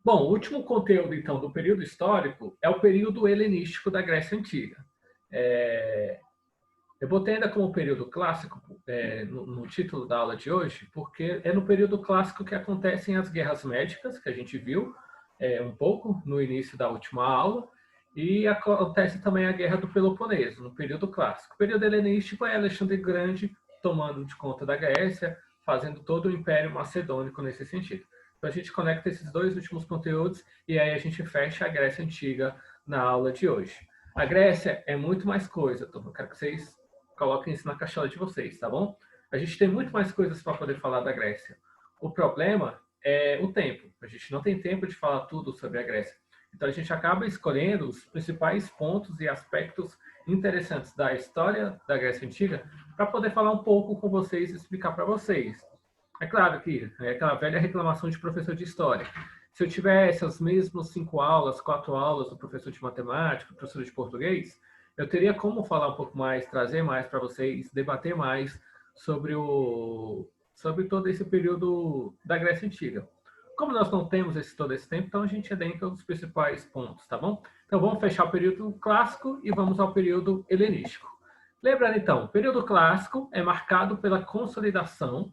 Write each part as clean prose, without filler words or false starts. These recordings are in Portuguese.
Bom, o último conteúdo, então, do período histórico é o período helenístico da Grécia Antiga. É, eu botei ainda como período clássico no título da aula de hoje, porque é no período clássico que acontecem as guerras médicas, que a gente viu um pouco no início da última aula, e acontece também a Guerra do Peloponeso, no período clássico. O período helenístico é Alexandre o Grande tomando de conta da Grécia, fazendo todo o Império Macedônico nesse sentido. Então a gente conecta esses dois últimos conteúdos e aí a gente fecha a Grécia Antiga na aula de hoje. A Grécia é muito mais coisa, turma. Eu quero que vocês coloquem isso na caixola de vocês, tá bom? A gente tem muito mais coisas para poder falar da Grécia. O problema é o tempo. A gente não tem tempo de falar tudo sobre a Grécia. Então a gente acaba escolhendo os principais pontos e aspectos interessantes da história da Grécia Antiga para poder falar um pouco com vocês e explicar para vocês. É claro que é aquela velha reclamação de professor de história. Se eu tivesse as mesmas 5 aulas, 4 aulas do professor de matemática, do professor de português, eu teria como falar um pouco mais, trazer mais para vocês, debater mais sobre todo esse período da Grécia Antiga. Como nós não temos todo esse tempo, então a gente adentra os principais pontos, tá bom? Então vamos fechar o período clássico e vamos ao período helenístico. Lembrando então, o período clássico é marcado pela consolidação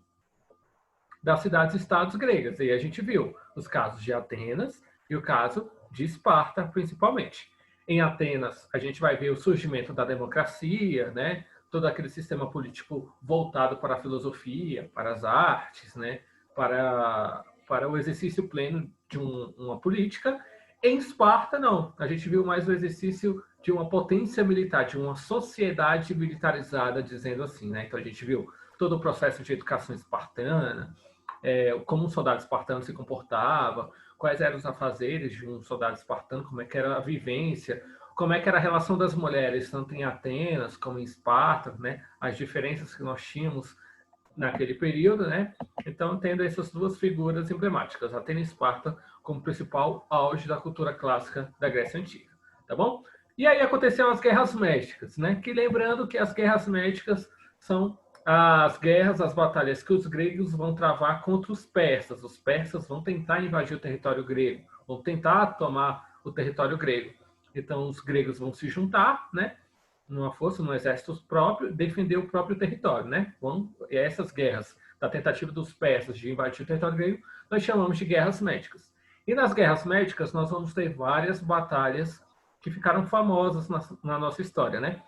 das cidades-estados gregas. E a gente viu os casos de Atenas e o caso de Esparta, principalmente. Em Atenas, a gente vai ver o surgimento da democracia, né? Todo aquele sistema político voltado para a filosofia, para as artes, né? para o exercício pleno de uma política. Em Esparta, não. A gente viu mais o exercício de uma potência militar, de uma sociedade militarizada, dizendo assim, né? Então a gente viu todo o processo de educação espartana, como um soldado espartano se comportava, quais eram os afazeres de um soldado espartano, como é que era a vivência, como é que era a relação das mulheres, tanto em Atenas como em Esparta, né? As diferenças que nós tínhamos naquele período, né? Então, tendo essas duas figuras emblemáticas, Atenas e Esparta, como principal auge da cultura clássica da Grécia Antiga, tá bom? E aí aconteceram as guerras médicas, né? Que lembrando que as guerras médicas são as guerras, as batalhas que os gregos vão travar contra os persas. Os persas vão tentar invadir o território grego, vão tentar tomar o território grego. Então, os gregos vão se juntar, né? Numa força, num exército próprio, defender o próprio território, né? E essas guerras, da tentativa dos persas de invadir o território grego, nós chamamos de guerras médicas. E nas guerras médicas, nós vamos ter várias batalhas que ficaram famosas na nossa história, né?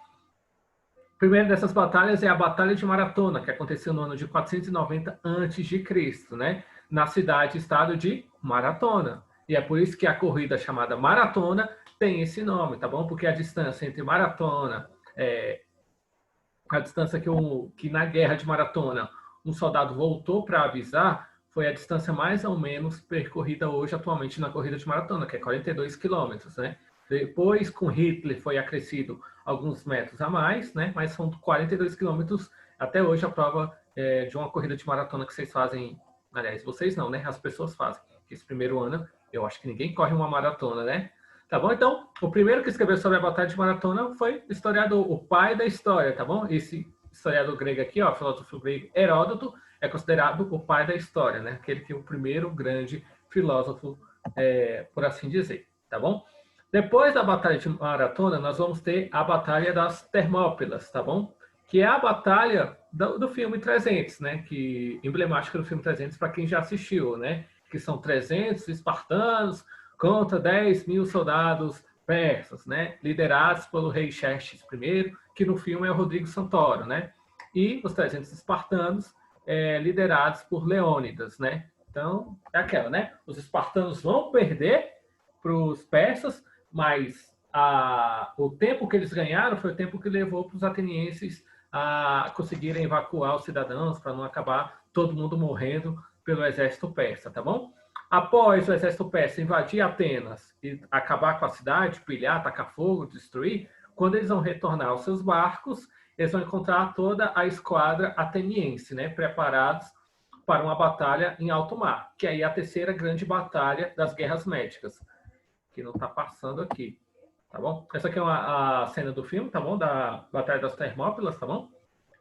A primeira dessas batalhas é a Batalha de Maratona, que aconteceu no ano de 490 a.C., né? Na cidade-estado de Maratona. E é por isso que a corrida chamada maratona tem esse nome, tá bom? Porque a distância entre maratona, a distância que na guerra de maratona um soldado voltou para avisar, foi a distância mais ou menos percorrida hoje atualmente na corrida de maratona, que é 42 quilômetros, né? Depois, com Hitler, foi acrescido alguns metros a mais, né? Mas são 42 quilômetros até hoje a prova de uma corrida de maratona que vocês fazem. Aliás, vocês não, né? As pessoas fazem. Esse primeiro ano, eu acho que ninguém corre uma maratona, né? Tá bom? Então, o primeiro que escreveu sobre a Batalha de Maratona foi o historiador, o pai da história, tá bom? Esse historiador grego aqui, ó, filósofo grego Heródoto, é considerado o pai da história, né? Aquele que é o primeiro grande filósofo, por assim dizer, tá bom? Depois da Batalha de Maratona, nós vamos ter a Batalha das Termópilas, tá bom? Que é a batalha do filme 300, né? Que emblemática do filme 300 para quem já assistiu, né? Que são 300 espartanos contra 10 mil soldados persas, né? Liderados pelo rei Xerxes I, que no filme é o Rodrigo Santoro, né? E os 300 espartanos liderados por Leônidas, né? Então, é aquela, né? Os espartanos vão perder para os persas, mas o tempo que eles ganharam foi o tempo que levou para os atenienses a conseguirem evacuar os cidadãos para não acabar todo mundo morrendo pelo exército persa, tá bom? Após o exército persa invadir Atenas e acabar com a cidade, pilhar, tacar fogo, destruir, quando eles vão retornar aos seus barcos, eles vão encontrar toda a esquadra ateniense, né, preparados para uma batalha em alto mar, que aí é a terceira grande batalha das guerras médicas, que não está passando aqui, tá bom? Essa aqui é a cena do filme, tá bom? Da Batalha das Termópilas, tá bom?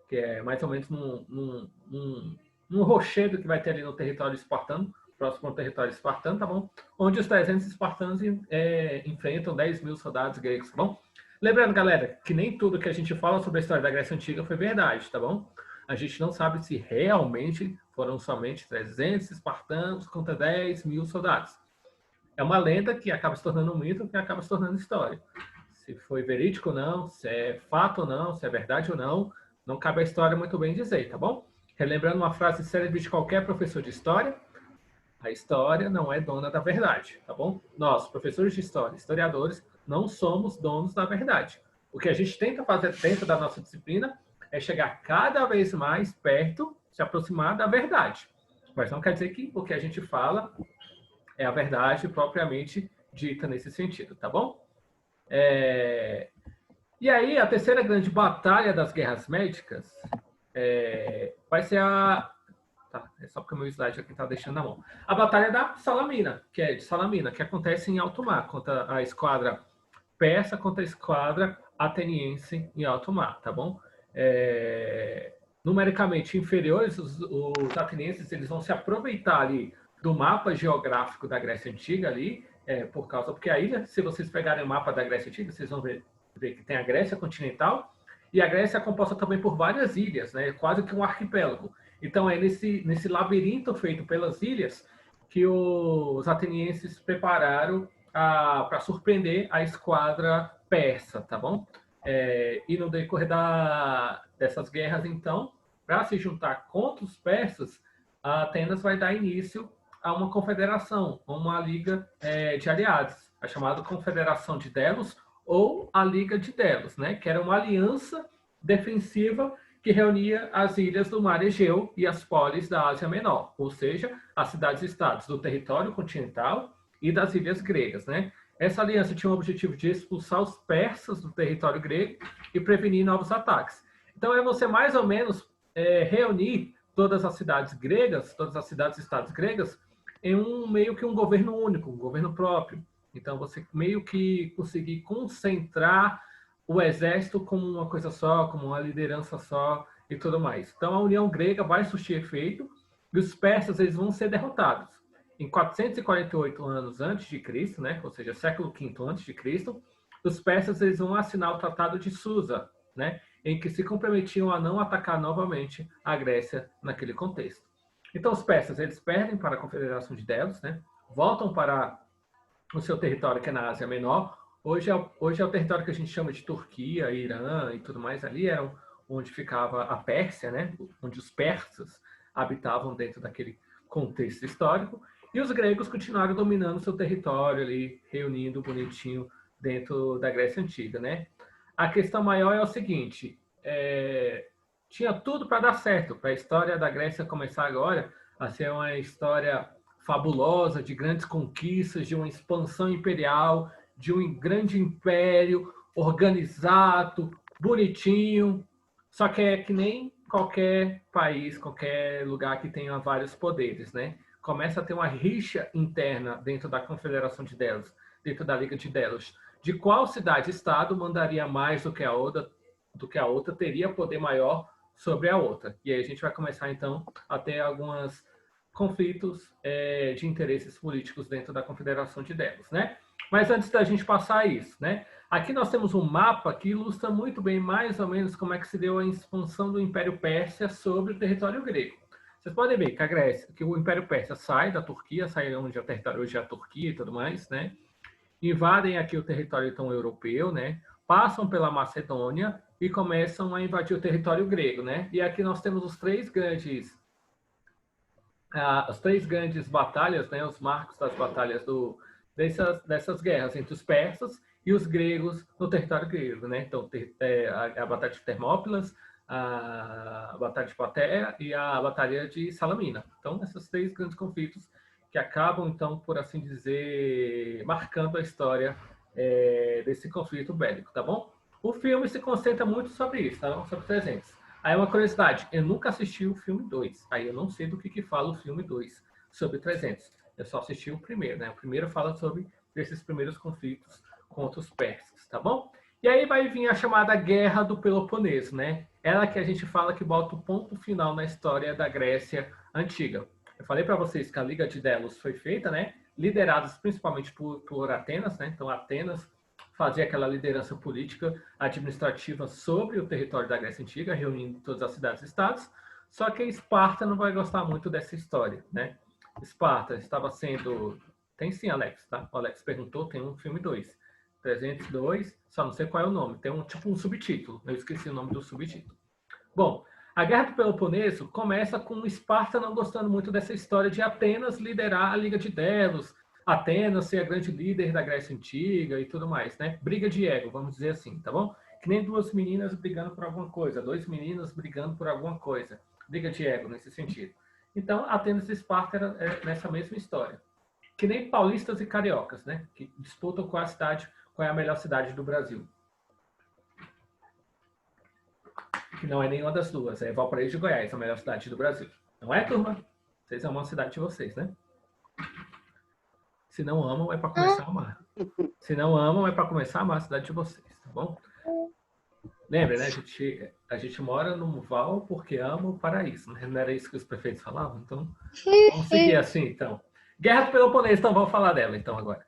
Que é mais ou menos num rochedo que vai ter ali no território espartano, próximo ao território espartano, tá bom? Onde os 300 espartanos enfrentam 10 mil soldados gregos, tá bom? Lembrando, galera, que nem tudo que a gente fala sobre a história da Grécia Antiga foi verdade, tá bom? A gente não sabe se realmente foram somente 300 espartanos contra 10 mil soldados. É uma lenda que acaba se tornando um mito, que acaba se tornando história. Se foi verídico ou não, se é fato ou não, se é verdade ou não, não cabe a história muito bem dizer, tá bom? Relembrando uma frase célebre de qualquer professor de história, a história não é dona da verdade, tá bom? Nós, professores de história, historiadores, não somos donos da verdade. O que a gente tenta fazer dentro da nossa disciplina é chegar cada vez mais perto, se aproximar da verdade. Mas não quer dizer que o que a gente fala é a verdade propriamente dita nesse sentido, tá bom? E aí, a terceira grande batalha das guerras médicas vai ser a... Tá, é só porque o meu slide aqui está deixando na mão. A Batalha da Salamina, que acontece em alto mar, contra a esquadra persa, contra a esquadra ateniense em alto mar, tá bom? Numericamente inferiores, os atenienses eles vão se aproveitar ali do mapa geográfico da Grécia Antiga ali, porque a ilha, se vocês pegarem o mapa da Grécia Antiga, vocês vão ver que tem a Grécia continental, e a Grécia é composta também por várias ilhas, né? Quase que um arquipélago. Então, é nesse labirinto feito pelas ilhas que os atenienses prepararam para surpreender a esquadra persa, tá bom? E no decorrer dessas guerras, então, para se juntar contra os persas, a Atenas vai dar início a uma confederação, uma liga de aliados, a chamada Confederação de Delos ou a Liga de Delos, né? Que era uma aliança defensiva que reunia as ilhas do Mar Egeu e as polis da Ásia Menor, ou seja, as cidades-estados do território continental e das ilhas gregas, né? Essa aliança tinha o objetivo de expulsar os persas do território grego e prevenir novos ataques. Então, é você mais ou menos reunir todas as cidades gregas, todas as cidades-estados gregas, em meio que um governo único, um governo próprio. Então, você meio que conseguir concentrar o exército como uma coisa só, como uma liderança só e tudo mais. Então, a União Grega vai surtir efeito e os persas eles vão ser derrotados. Em 448 anos antes de Cristo, né, ou seja, século V antes de Cristo, os persas eles vão assinar o Tratado de Susa, né, em que se comprometiam a não atacar novamente a Grécia naquele contexto. Então, os persas eles perdem para a Confederação de Delos, né, voltam para o seu território, que é na Ásia Menor. Hoje é o território que a gente chama de Turquia, Irã e tudo mais. Ali era onde ficava a Pérsia, né? Onde os persas habitavam dentro daquele contexto histórico. E os gregos continuaram dominando seu território ali, reunindo bonitinho dentro da Grécia Antiga, né? A questão maior é o seguinte, tinha tudo para dar certo, para a história da Grécia começar agora a ser uma história fabulosa, de grandes conquistas, de uma expansão imperial, de um grande império organizado, bonitinho. Só que é que nem qualquer país, qualquer lugar que tenha vários poderes, né? Começa a ter uma rixa interna dentro da Confederação de Delos, dentro da Liga de Delos, de qual cidade-estado mandaria mais do que a outra, teria poder maior sobre a outra. E aí a gente vai começar, então, a ter alguns conflitos de interesses políticos dentro da Confederação de Delos, né? Mas antes da gente passar isso, né? Aqui nós temos um mapa que ilustra muito bem, mais ou menos, como é que se deu a expansão do Império Pérsia sobre o território grego. Vocês podem ver que a Grécia, que o Império Persa sai da Turquia, sai onde é o território hoje é a Turquia e tudo mais, né? Invadem aqui o território então europeu, né? Passam pela Macedônia e começam a invadir o território grego, né? E aqui nós temos as três grandes batalhas, né? Os marcos das batalhas dessas guerras entre os persas e os gregos no território grego, né? Então, a Batalha de Termópilas, a Batalha de Platéia e a Batalha de Salamina. Então, esses três grandes conflitos que acabam, então, por assim dizer, marcando a história desse conflito bélico, tá bom? O filme se concentra muito sobre isso, tá bom? Sobre 300. Aí uma curiosidade, eu nunca assisti o filme 2, aí eu não sei do que fala o filme 2 sobre 300. Eu só assisti o primeiro, né? O primeiro fala sobre esses primeiros conflitos contra os persas, tá bom? E aí vai vir a chamada Guerra do Peloponeso, né? Ela que a gente fala que bota o ponto final na história da Grécia Antiga. Eu falei para vocês que a Liga de Delos foi feita, né? Lideradas principalmente por Atenas, né? Então, Atenas fazia aquela liderança política administrativa sobre o território da Grécia Antiga, reunindo todas as cidades-estados. Só que Esparta não vai gostar muito dessa história, né? Esparta estava sendo... Tem sim, Alex, tá? O Alex perguntou, tem um filme 2. 302, só não sei qual é o nome. Tem tipo um subtítulo. Eu esqueci o nome do subtítulo. Bom, a Guerra do Peloponeso começa com Esparta não gostando muito dessa história de Atenas liderar a Liga de Delos, Atenas ser a grande líder da Grécia Antiga e tudo mais, né? Briga de ego, vamos dizer assim, tá bom? Que nem duas meninas brigando por alguma coisa, dois meninos brigando por alguma coisa. Briga de ego, nesse sentido. Então, Atenas e Esparta era nessa mesma história. Que nem paulistas e cariocas, né? Que disputam qual é a melhor cidade do Brasil. Que não é nenhuma das duas. É Valparaíso de Goiás, a melhor cidade do Brasil. Não é, turma? Vocês amam a cidade de vocês, né? Se não amam, é para começar a amar. Se não amam, é para começar a amar a cidade de vocês, tá bom? Lembra, né? A gente mora no Val porque ama o paraíso. Né? Não era isso que os prefeitos falavam? Então, vamos seguir assim, então. Guerra do Peloponeso, então vamos falar dela, então, agora.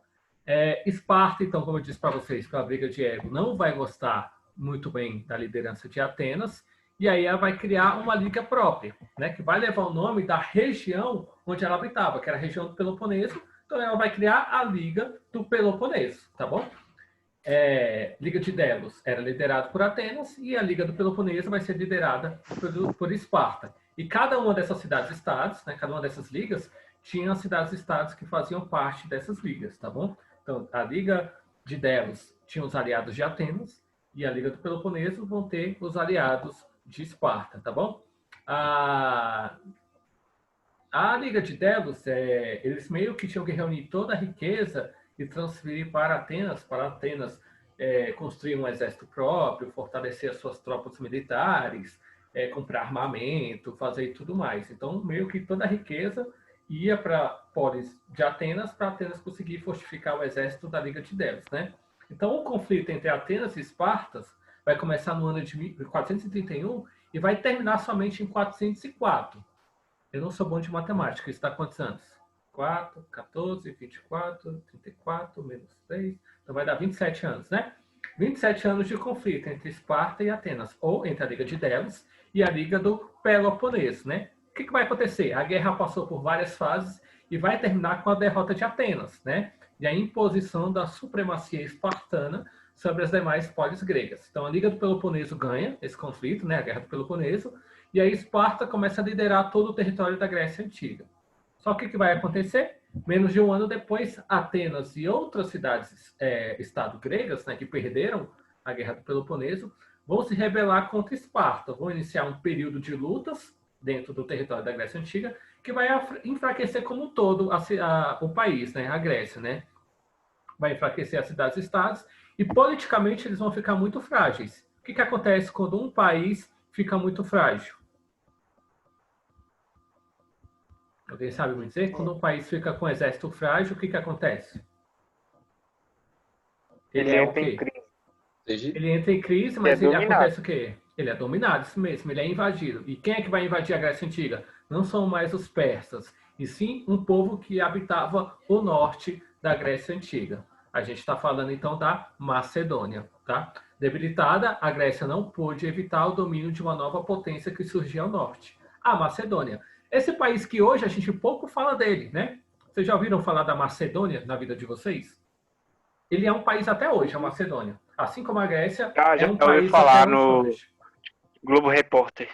Esparta, então, como eu disse para vocês, com a briga de ego, não vai gostar muito bem da liderança de Atenas, e aí ela vai criar uma liga própria, né, que vai levar o nome da região onde ela habitava, que era a região do Peloponeso. Então ela vai criar a Liga do Peloponeso, tá bom? Liga de Delos era liderada por Atenas e a Liga do Peloponeso vai ser liderada por Esparta. E cada uma dessas cidades-estados, né, cada uma dessas ligas, tinha cidades-estados que faziam parte dessas ligas, tá bom? Então, a Liga de Delos tinha os aliados de Atenas e a Liga do Peloponeso vão ter os aliados de Esparta, tá bom? A Liga de Delos, eles meio que tinham que reunir toda a riqueza e transferir para Atenas construir um exército próprio, fortalecer as suas tropas militares, comprar armamento, fazer tudo mais. Então, meio que toda a riqueza ia para polis de Atenas, para Atenas conseguir fortificar o exército da Liga de Delos, né? Então, o conflito entre Atenas e Esparta vai começar no ano de 431 e vai terminar somente em 404. Eu não sou bom de matemática, isso dá quantos anos? 4, 14, 24, 34, menos 6. Então vai dar 27 anos, né? 27 anos de conflito entre Esparta e Atenas, ou entre a Liga de Delos e a Liga do Peloponeso, né? O que vai acontecer? A guerra passou por várias fases e vai terminar com a derrota de Atenas, né? E a imposição da supremacia espartana sobre as demais polis gregas. Então a Liga do Peloponeso ganha esse conflito, né? A Guerra do Peloponeso. E aí Esparta começa a liderar todo o território da Grécia Antiga. Só que o que vai acontecer? Menos de um ano depois, Atenas e outras cidades-estado gregas, né, que perderam a Guerra do Peloponeso, vão se rebelar contra Esparta. Vão iniciar um período de lutas dentro do território da Grécia Antiga, que vai enfraquecer como um todo o país, né, a Grécia. Né? Vai enfraquecer as cidades-estados e politicamente eles vão ficar muito frágeis. O que acontece quando um país fica muito frágil? Alguém sabe me dizer? Quando um país fica com um exército frágil, o que acontece? Ele é o quê? Ele entra em crise, mas ele acontece o quê? Ele é dominado, isso mesmo, ele é invadido. E quem é que vai invadir a Grécia Antiga? Não são mais os persas, e sim um povo que habitava o norte da Grécia Antiga. A gente está falando então da Macedônia, tá? Debilitada, a Grécia não pôde evitar o domínio de uma nova potência que surgia ao norte, a Macedônia. Esse país que hoje a gente pouco fala dele, né? Vocês já ouviram falar da Macedônia na vida de vocês? Ele é um país até hoje, a Macedônia. Assim como a Grécia, já um país falar até hoje. Globo Repórter.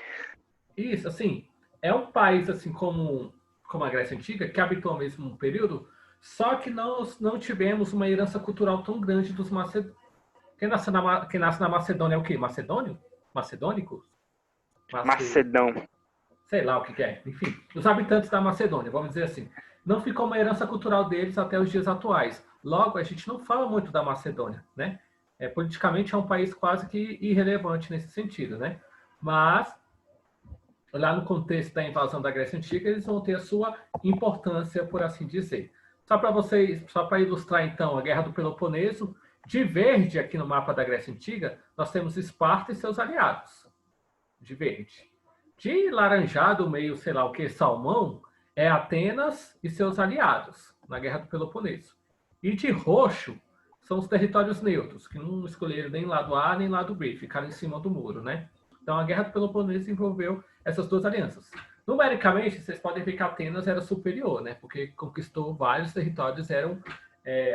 Isso, assim, é um país assim como a Grécia Antiga, que habitou ao mesmo período, só que não tivemos uma herança cultural tão grande dos macedônios. Quem nasce na Macedônia é o quê? Macedônio? Macedônico? Macedão. Sei lá o que é. Enfim, os habitantes da Macedônia, vamos dizer assim. Não ficou uma herança cultural deles até os dias atuais. Logo, a gente não fala muito da Macedônia, né? Politicamente é um país quase que irrelevante nesse sentido, né? Mas, lá no contexto da invasão da Grécia Antiga, eles vão ter a sua importância, por assim dizer. Só para ilustrar, então, a Guerra do Peloponeso, de verde, aqui no mapa da Grécia Antiga, nós temos Esparta e seus aliados. De verde. De laranjado, meio, sei lá o que, salmão, é Atenas e seus aliados na Guerra do Peloponeso. E de roxo são os territórios neutros, que não escolheram nem lado A nem lado B, ficaram em cima do muro, né? Então a Guerra do Peloponeso envolveu essas duas alianças. Numericamente, vocês podem ver que Atenas era superior, né? Porque conquistou vários territórios, eram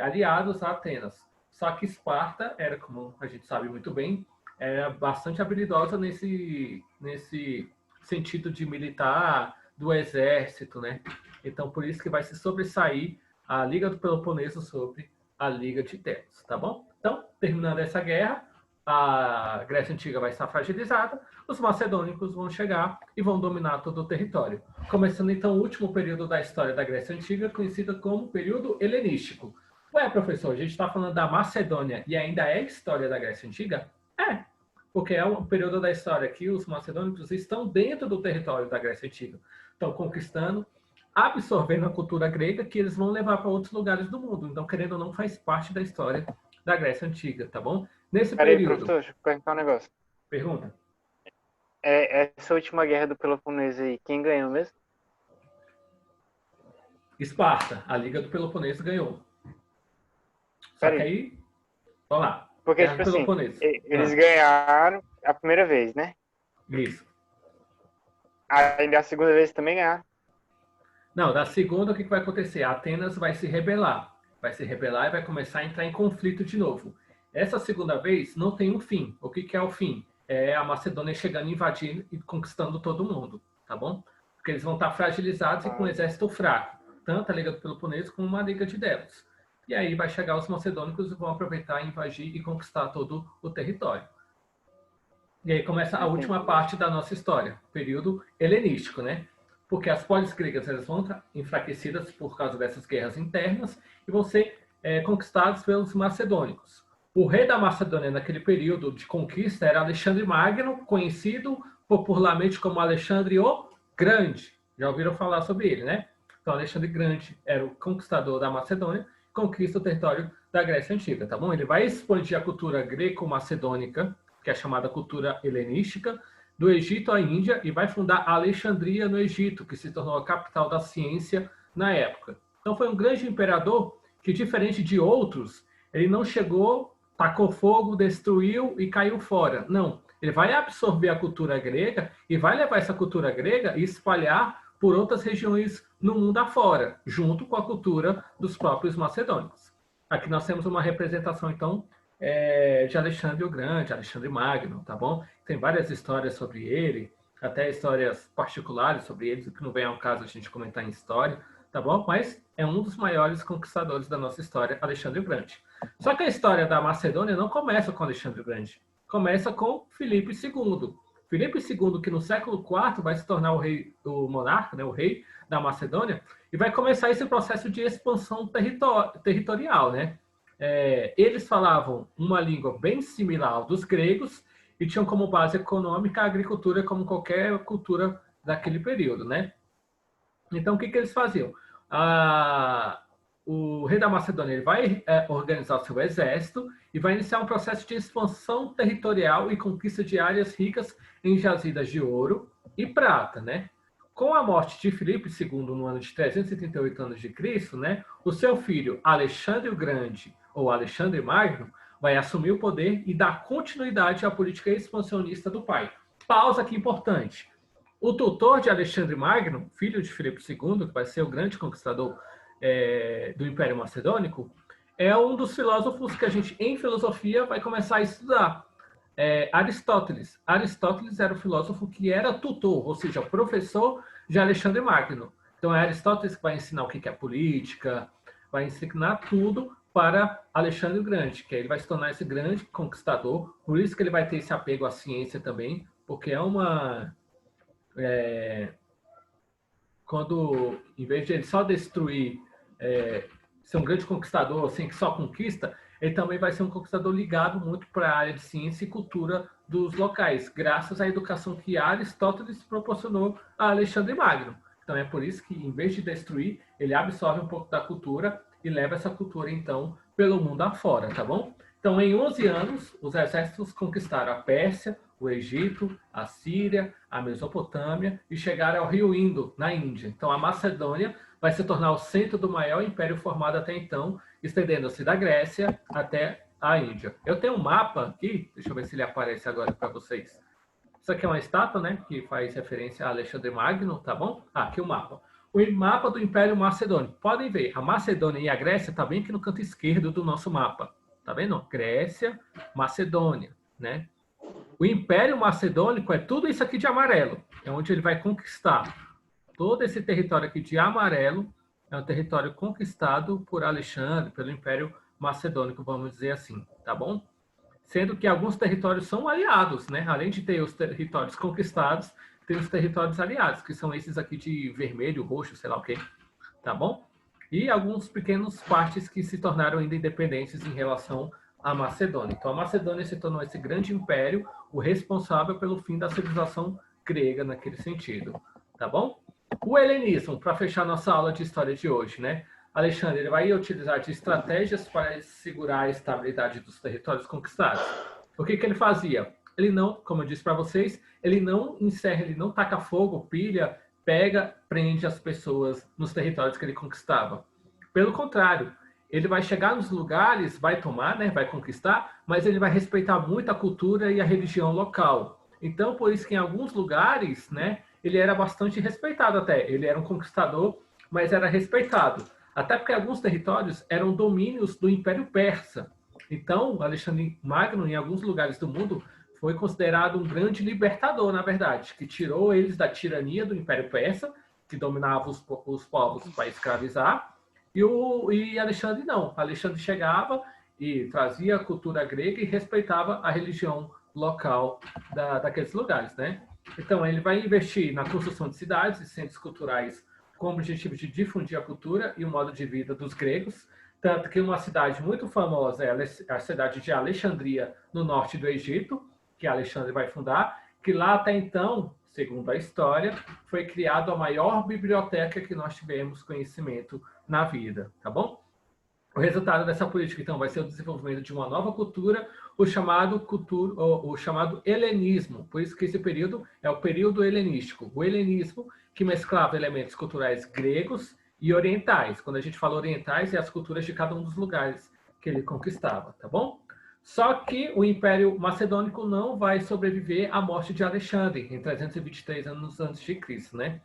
aliados a Atenas. Só que Esparta era, como a gente sabe muito bem, era bastante habilidosa nesse sentido de militar, do exército, né? Então, por isso que vai se sobressair a Liga do Peloponeso sobre a Liga de Delos, tá bom? Então, terminando essa guerra, a Grécia Antiga vai estar fragilizada, os macedônicos vão chegar e vão dominar todo o território. Começando, então, o último período da história da Grécia Antiga, conhecido como período helenístico. Ué, professor, a gente está falando da Macedônia e ainda é história da Grécia Antiga? É, porque é um período da história que os macedônicos estão dentro do território da Grécia Antiga. Estão conquistando, absorvendo a cultura grega que eles vão levar para outros lugares do mundo. Então, querendo ou não, faz parte da história da Grécia Antiga, tá bom? Nesse Peraí, período... professor, deixa eu perguntar um negócio. Pergunta. Essa última guerra do Peloponeso aí, quem ganhou mesmo? Esparta, a Liga do Peloponeso ganhou. Só Peraí. que aí, vamos lá. Porque, Guerra tipo do assim, Peloponeso. eles ganharam a primeira vez, né? Isso. Ainda a segunda vez também ganharam. Não, da segunda, o que vai acontecer? A Atenas vai se rebelar. Vai se rebelar e vai começar a entrar em conflito de novo. Essa segunda vez não tem um fim. O que é o fim? É a Macedônia chegando, invadindo e conquistando todo mundo, tá bom? Porque eles vão estar fragilizados e com um exército fraco. Tanto a Liga do Peloponeso como a Liga de Delos. E aí vai chegar os macedônicos e vão aproveitar, invadir e conquistar todo o território. E aí começa a última parte da nossa história, período helenístico, né? Porque as polis gregas elas vão estar enfraquecidas por causa dessas guerras internas e vão ser conquistadas pelos macedônicos. O rei da Macedônia naquele período de conquista era Alexandre Magno, conhecido popularmente como Alexandre o Grande. Já ouviram falar sobre ele, né? Então, Alexandre Grande era o conquistador da Macedônia, conquista o território da Grécia Antiga, tá bom? Ele vai expandir a cultura greco-macedônica, que é chamada cultura helenística, do Egito à Índia e vai fundar Alexandria no Egito, que se tornou a capital da ciência na época. Então foi um grande imperador que, diferente de outros, ele não chegou, tacou fogo, destruiu e caiu fora. Não, ele vai absorver a cultura grega e vai levar essa cultura grega e espalhar por outras regiões no mundo afora, junto com a cultura dos próprios macedônios. Aqui nós temos uma representação, então, de Alexandre o Grande, Alexandre Magno, tá bom? Tem várias histórias sobre ele, até histórias particulares sobre ele, que não vem ao caso a gente comentar em história, tá bom? Mas é um dos maiores conquistadores da nossa história, Alexandre o Grande. Só que a história da Macedônia não começa com Alexandre o Grande, começa com Filipe II. Filipe II, que no século IV vai se tornar o monarca, né, o rei da Macedônia, e vai começar esse processo de expansão territorial, né? Eles falavam uma língua bem similar ao dos gregos e tinham como base econômica a agricultura como qualquer cultura daquele período, né? Então, o que eles faziam? O rei da Macedônia ele vai organizar o seu exército e vai iniciar um processo de expansão territorial e conquista de áreas ricas em jazidas de ouro e prata, né? Com a morte de Filipe II no ano de 338 a.C., né, o seu filho Alexandre o Grande, ou Alexandre Magno, vai assumir o poder e dar continuidade à política expansionista do pai. Pausa aqui importante. O tutor de Alexandre Magno, filho de Filipe II, que vai ser o grande conquistador do Império Macedônico, é um dos filósofos que a gente, em filosofia, vai começar a estudar. Aristóteles. Aristóteles era o filósofo que era tutor, ou seja, professor de Alexandre Magno. Então, é Aristóteles que vai ensinar o que é política, vai ensinar tudo para Alexandre o Grande, que ele vai se tornar esse grande conquistador. Por isso que ele vai ter esse apego à ciência também, porque quando, em vez de ele só destruir, ser um grande conquistador, assim, que só conquista, ele também vai ser um conquistador ligado muito para a área de ciência e cultura dos locais, graças à educação que Aristóteles proporcionou a Alexandre Magno. Então é por isso que, em vez de destruir, ele absorve um pouco da cultura e leva essa cultura, então, pelo mundo afora, tá bom? Então, em 11 anos, os exércitos conquistaram a Pérsia, o Egito, a Síria, a Mesopotâmia e chegar ao rio Indo, na Índia. Então, a Macedônia vai se tornar o centro do maior império formado até então, estendendo-se da Grécia até a Índia. Eu tenho um mapa aqui, deixa eu ver se ele aparece agora para vocês. Isso aqui é uma estátua, né, que faz referência a Alexandre Magno, tá bom? Aqui o mapa. O mapa do Império Macedônico. Podem ver, a Macedônia e a Grécia tá bem aqui no canto esquerdo do nosso mapa. Tá vendo? Grécia, Macedônia, né? O Império Macedônico é tudo isso aqui de amarelo. É onde ele vai conquistar. Todo esse território aqui de amarelo é um território conquistado por Alexandre, pelo Império Macedônico, vamos dizer assim, tá bom? Sendo que alguns territórios são aliados, né? Além de ter os territórios conquistados, tem os territórios aliados, que são esses aqui de vermelho, roxo, sei lá o quê, tá bom? E alguns pequenos partes que se tornaram ainda independentes em relação à Macedônia. Então, a Macedônia se tornou esse grande império, o responsável pelo fim da civilização grega naquele sentido, tá bom? O helenismo, para fechar nossa aula de história de hoje, né? Alexandre ele vai utilizar de estratégias para segurar a estabilidade dos territórios conquistados. O que ele fazia? Ele não, como eu disse para vocês, ele não encerra, ele não taca fogo, pilha, pega, prende as pessoas nos territórios que ele conquistava. Pelo contrário, ele vai chegar nos lugares, vai tomar, né, vai conquistar, mas ele vai respeitar muito a cultura e a religião local. Então, por isso que em alguns lugares, né, ele era bastante respeitado até. Ele era um conquistador, mas era respeitado. Até porque alguns territórios eram domínios do Império Persa. Então, Alexandre Magno, em alguns lugares do mundo, foi considerado um grande libertador, na verdade, que tirou eles da tirania do Império Persa, que dominava os povos para escravizar, e Alexandre não. Alexandre chegava e trazia a cultura grega e respeitava a religião local daqueles lugares, né? Então, ele vai investir na construção de cidades e centros culturais com o objetivo de difundir a cultura e o modo de vida dos gregos, tanto que uma cidade muito famosa é a cidade de Alexandria, no norte do Egito, que Alexandre vai fundar, que lá até então, segundo a história, foi criada a maior biblioteca que nós tivemos conhecimento na vida, tá bom? O resultado dessa política, então, vai ser o desenvolvimento de uma nova cultura, o chamado helenismo. Por isso que esse período é o período helenístico. O helenismo, que mesclava elementos culturais gregos e orientais. Quando a gente fala orientais, é as culturas de cada um dos lugares que ele conquistava, tá bom? Só que o Império Macedônico não vai sobreviver à morte de Alexandre, em 323 anos antes de Cristo, né?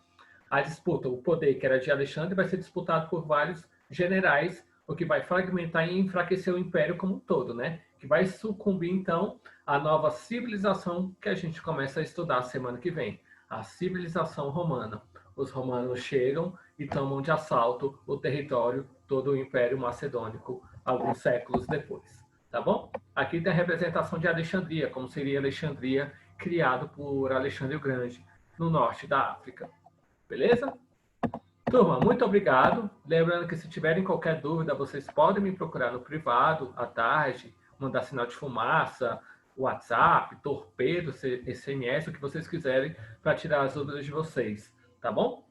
A disputa, o poder que era de Alexandre, vai ser disputado por vários generais, o que vai fragmentar e enfraquecer o império como um todo, né? Que vai sucumbir, então, à nova civilização que a gente começa a estudar semana que vem, a civilização romana. Os romanos chegam e tomam de assalto o território, todo o Império Macedônico, alguns séculos depois, tá bom? Aqui tem a representação de Alexandria, como seria Alexandria, criado por Alexandre o Grande, no norte da África. Beleza? Turma, muito obrigado. Lembrando que se tiverem qualquer dúvida, vocês podem me procurar no privado, à tarde, mandar sinal de fumaça, WhatsApp, torpedo, SMS, o que vocês quiserem, para tirar as dúvidas de vocês. Tá bom?